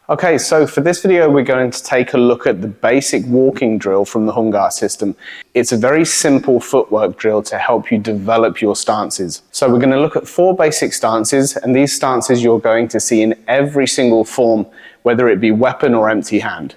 Okay, so for this video, we're going to take a look at the basic walking drill from the Hung Gar system. It's a very simple footwork drill to help you develop your stances. So we're going to look at 4 basic stances, and these stances you're going to see in every single form, whether it be weapon or empty hand.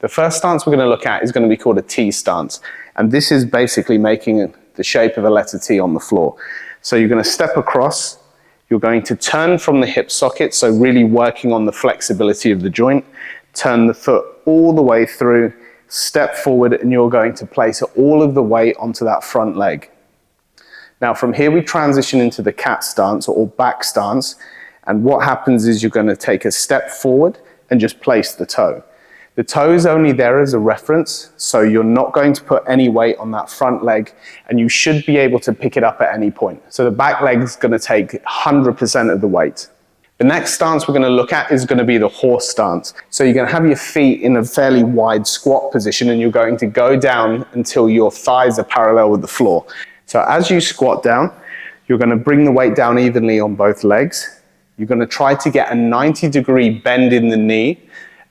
The first stance we're going to look at is going to be called a T stance, and this is basically making the shape of a letter T on the floor. So you're going to step across, you're going to turn from the hip socket, so really working on the flexibility of the joint, turn the foot all the way through, step forward, and you're going to place all of the weight onto that front leg. Now from here we transition into the cat stance or back stance, and what happens is you're going to take a step forward and just place the toe. The toe is only there as a reference, so you're not going to put any weight on that front leg, and you should be able to pick it up at any point. So the back leg is going to take 100% of the weight. The next stance we're going to look at is going to be the horse stance. So you're going to have your feet in a fairly wide squat position, and you're going to go down until your thighs are parallel with the floor. So as you squat down, you're going to bring the weight down evenly on both legs. You're going to try to get a 90-degree bend in the knee,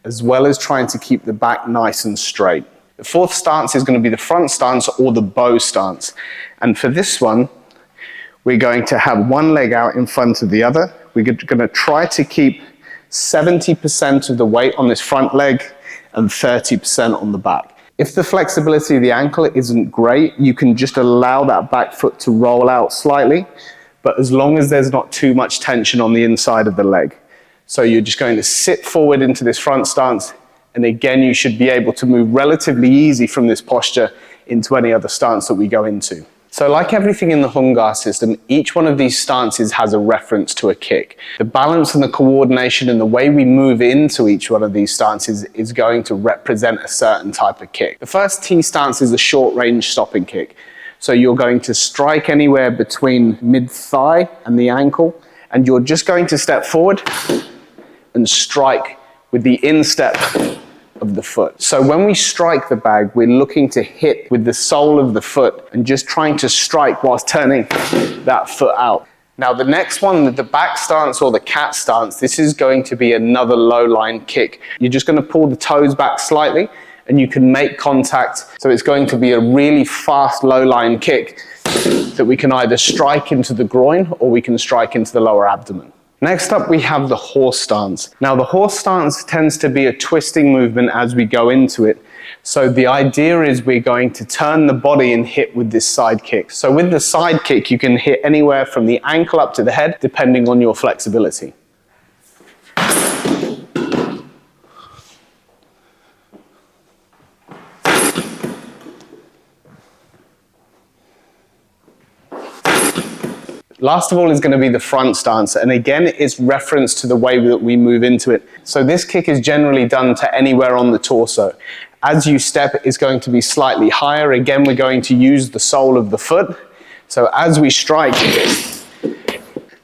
as well as trying to keep the back nice and straight. The fourth stance is going to be the front stance or the bow stance. And for this one, we're going to have one leg out in front of the other. We're going to try to keep 70% of the weight on this front leg and 30% on the back. If the flexibility of the ankle isn't great, you can just allow that back foot to roll out slightly, but as long as there's not too much tension on the inside of the leg. So you're just going to sit forward into this front stance, and again you should be able to move relatively easy from this posture into any other stance that we go into. So like everything in the Hung Gar system, each one of these stances has a reference to a kick. The balance and the coordination and the way we move into each one of these stances is going to represent a certain type of kick. The first T stance is a short range stopping kick. So you're going to strike anywhere between mid-thigh and the ankle, and you're just going to step forward and strike with the instep of the foot. So when we strike the bag, we're looking to hit with the sole of the foot and just trying to strike whilst turning that foot out. Now the next one, the back stance or the cat stance, this is going to be another low line kick. You're just going to pull the toes back slightly and you can make contact. So it's going to be a really fast low line kick that we can either strike into the groin or we can strike into the lower abdomen. Next up, we have the horse stance. Now, the horse stance tends to be a twisting movement as we go into it. So the idea is we're going to turn the body and hit with this side kick. So with the side kick, you can hit anywhere from the ankle up to the head, depending on your flexibility. Last of all is going to be the front stance, and again it's reference to the way that we move into it. So this kick is generally done to anywhere on the torso. As you step, it's going to be slightly higher. Again, we're going to use the sole of the foot. So as we strike,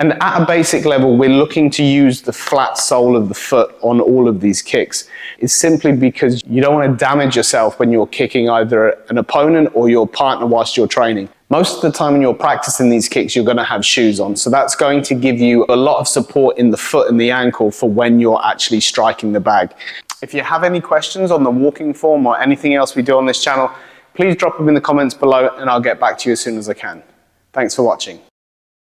and at a basic level, we're looking to use the flat sole of the foot on all of these kicks. It's simply because you don't want to damage yourself when you're kicking either an opponent or your partner whilst you're training. Most of the time when you're practicing these kicks, you're going to have shoes on. So that's going to give you a lot of support in the foot and the ankle for when you're actually striking the bag. If you have any questions on the walking form or anything else we do on this channel, please drop them in the comments below and I'll get back to you as soon as I can. Thanks for watching.